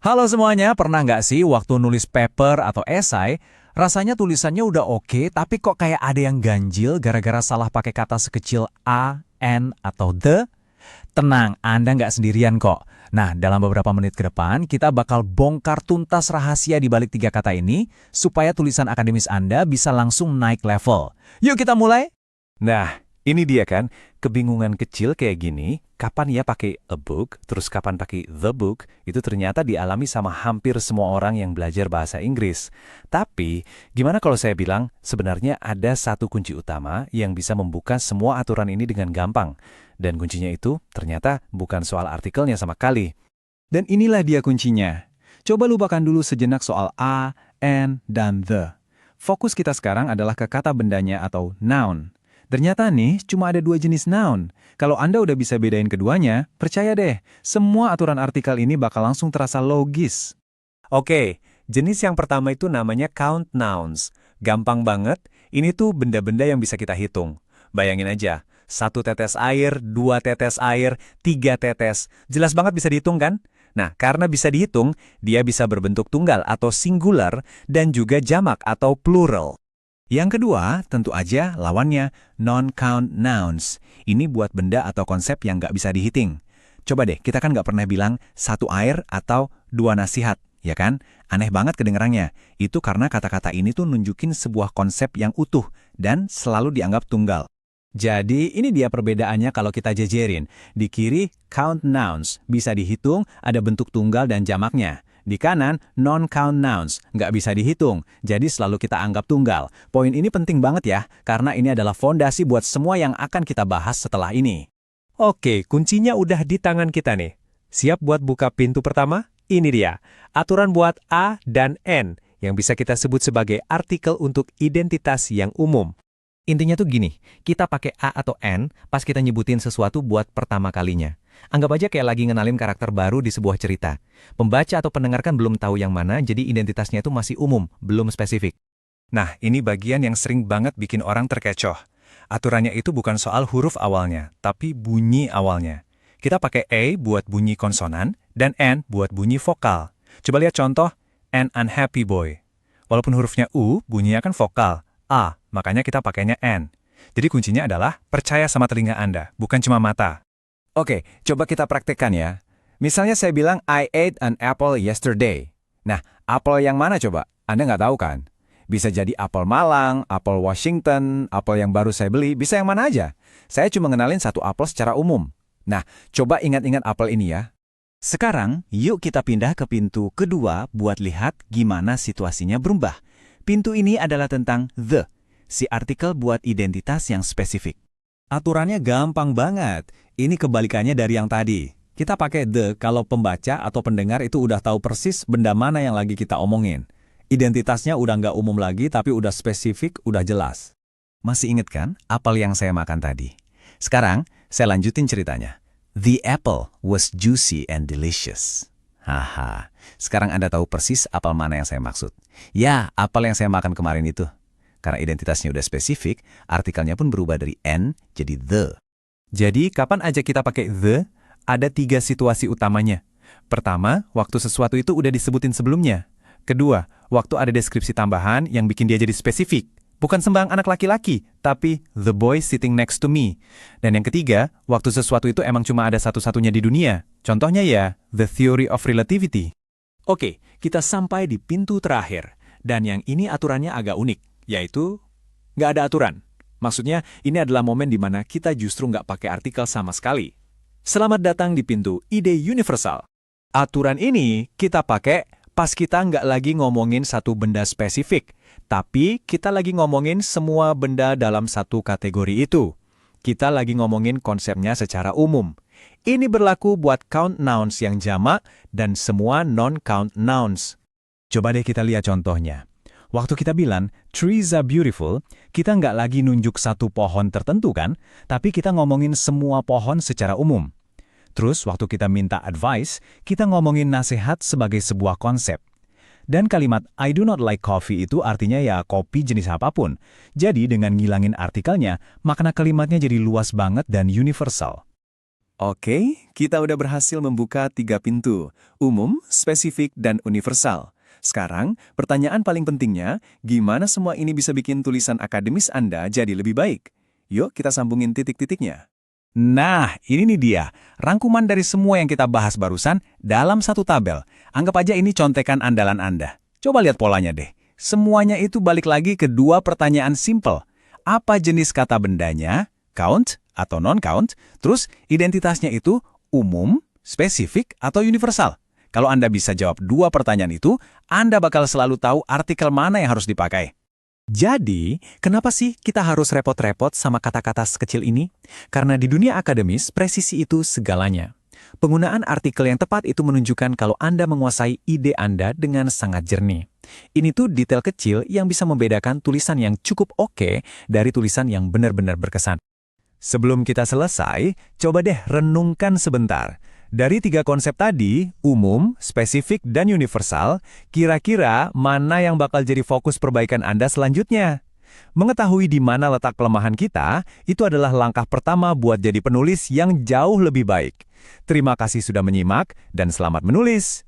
Halo semuanya, pernah nggak sih waktu nulis paper atau esai, rasanya tulisannya udah oke, tapi kok kayak ada yang ganjil gara-gara salah pakai kata sekecil a, n, atau the? Tenang, Anda nggak sendirian kok. Nah, dalam beberapa menit ke depan, kita bakal bongkar tuntas rahasia di balik tiga kata ini, supaya tulisan akademis Anda bisa langsung naik level. Yuk kita mulai! Nah, ini dia kan, kebingungan kecil kayak gini, kapan ya pakai a book, terus kapan pakai the book, itu ternyata dialami sama hampir semua orang yang belajar bahasa Inggris. Tapi, gimana kalau saya bilang, sebenarnya ada satu kunci utama yang bisa membuka semua aturan ini dengan gampang. Dan kuncinya itu ternyata bukan soal artikelnya sama kali. Dan inilah dia kuncinya. Coba lupakan dulu sejenak soal a, n, dan the. Fokus kita sekarang adalah ke kata bendanya atau noun. Ternyata nih, cuma ada dua jenis noun. Kalau Anda udah bisa bedain keduanya, percaya deh, semua aturan artikel ini bakal langsung terasa logis. Oke, jenis yang pertama itu namanya count nouns. Gampang banget, ini tuh benda-benda yang bisa kita hitung. Bayangin aja, 1 tetes air, 2 tetes air, 3 tetes. Jelas banget bisa dihitung kan? Nah, karena bisa dihitung, dia bisa berbentuk tunggal atau singular dan juga jamak atau plural. Yang kedua, tentu aja lawannya non-count nouns. Ini buat benda atau konsep yang nggak bisa dihitung. Coba deh, kita kan nggak pernah bilang satu air atau dua nasihat, ya kan? Aneh banget kedengerannya. Itu karena kata-kata ini tuh nunjukin sebuah konsep yang utuh dan selalu dianggap tunggal. Jadi ini dia perbedaannya kalau kita jejerin. Di kiri, count nouns. Bisa dihitung, ada bentuk tunggal dan jamaknya. Di kanan, non-count nouns, nggak bisa dihitung, jadi selalu kita anggap tunggal. Poin ini penting banget ya, karena ini adalah fondasi buat semua yang akan kita bahas setelah ini. Oke, kuncinya udah di tangan kita nih. Siap buat buka pintu pertama? Ini dia, aturan buat A dan N, yang bisa kita sebut sebagai artikel untuk identitas yang umum. Intinya tuh gini, kita pakai A atau N pas kita nyebutin sesuatu buat pertama kalinya. Anggap aja kayak lagi ngenalin karakter baru di sebuah cerita. Pembaca atau pendengar kan belum tahu yang mana, jadi identitasnya itu masih umum, belum spesifik. Nah, ini bagian yang sering banget bikin orang terkecoh. Aturannya itu bukan soal huruf awalnya, tapi bunyi awalnya. Kita pakai A buat bunyi konsonan, dan N buat bunyi vokal. Coba lihat contoh, an unhappy boy. Walaupun hurufnya U, bunyinya kan vokal. A, makanya kita pakainya N. Jadi kuncinya adalah percaya sama telinga Anda, bukan cuma mata. Oke, coba kita praktekkan ya. Misalnya saya bilang, I ate an apple yesterday. Nah, apel yang mana coba? Anda nggak tahu kan? Bisa jadi apel Malang, apel Washington, apel yang baru saya beli, bisa yang mana aja. Saya cuma ngenalin satu apel secara umum. Nah, coba ingat-ingat apel ini ya. Sekarang, yuk kita pindah ke pintu kedua buat lihat gimana situasinya berubah. Pintu ini adalah tentang the, si artikel buat identitas yang spesifik. Aturannya gampang banget. Ini kebalikannya dari yang tadi. Kita pakai the kalau pembaca atau pendengar itu udah tahu persis benda mana yang lagi kita omongin. Identitasnya udah nggak umum lagi tapi udah spesifik, udah jelas. Masih inget kan apel yang saya makan tadi? Sekarang saya lanjutin ceritanya. The apple was juicy and delicious. Haha, sekarang Anda tahu persis apel mana yang saya maksud. Ya, apel yang saya makan kemarin itu. Karena identitasnya udah spesifik, artikelnya pun berubah dari N jadi the. Jadi, kapan aja kita pakai the, ada 3 situasi utamanya. Pertama, waktu sesuatu itu udah disebutin sebelumnya. Kedua, waktu ada deskripsi tambahan yang bikin dia jadi spesifik. Bukan sembarang anak laki-laki, tapi the boy sitting next to me. Dan yang ketiga, waktu sesuatu itu emang cuma ada satu-satunya di dunia. Contohnya ya, the theory of relativity. Oke, kita sampai di pintu terakhir. Dan yang ini aturannya agak unik, yaitu nggak ada aturan. Maksudnya, ini adalah momen di mana kita justru nggak pakai artikel sama sekali. Selamat datang di pintu ide universal. Aturan ini kita pakai pas kita nggak lagi ngomongin satu benda spesifik, tapi kita lagi ngomongin semua benda dalam satu kategori itu. Kita lagi ngomongin konsepnya secara umum. Ini berlaku buat count nouns yang jamak dan semua non-count nouns. Coba deh kita lihat contohnya. Waktu kita bilang, trees are beautiful, kita nggak lagi nunjuk satu pohon tertentu kan, tapi kita ngomongin semua pohon secara umum. Terus waktu kita minta advice, kita ngomongin nasihat sebagai sebuah konsep. Dan kalimat I do not like coffee itu artinya ya kopi jenis apapun. Jadi dengan ngilangin artikelnya, makna kalimatnya jadi luas banget dan universal. Oke, kita udah berhasil membuka 3 pintu, umum, spesifik, dan universal. Sekarang, pertanyaan paling pentingnya, gimana semua ini bisa bikin tulisan akademis Anda jadi lebih baik? Yuk kita sambungin titik-titiknya. Nah, ini nih dia, rangkuman dari semua yang kita bahas barusan dalam satu tabel. Anggap aja ini contekan andalan Anda. Coba lihat polanya deh. Semuanya itu balik lagi ke 2 pertanyaan simple. Apa jenis kata bendanya, count atau non-count, terus identitasnya itu umum, spesifik, atau universal. Kalau Anda bisa jawab 2 pertanyaan itu, Anda bakal selalu tahu artikel mana yang harus dipakai. Jadi, kenapa sih kita harus repot-repot sama kata-kata sekecil ini? Karena di dunia akademis, presisi itu segalanya. Penggunaan artikel yang tepat itu menunjukkan kalau Anda menguasai ide Anda dengan sangat jernih. Ini tuh detail kecil yang bisa membedakan tulisan yang cukup oke dari tulisan yang benar-benar berkesan. Sebelum kita selesai, coba deh renungkan sebentar. Dari 3 konsep tadi, umum, spesifik, dan universal, kira-kira mana yang bakal jadi fokus perbaikan Anda selanjutnya? Mengetahui di mana letak kelemahan kita, itu adalah langkah pertama buat jadi penulis yang jauh lebih baik. Terima kasih sudah menyimak, dan selamat menulis!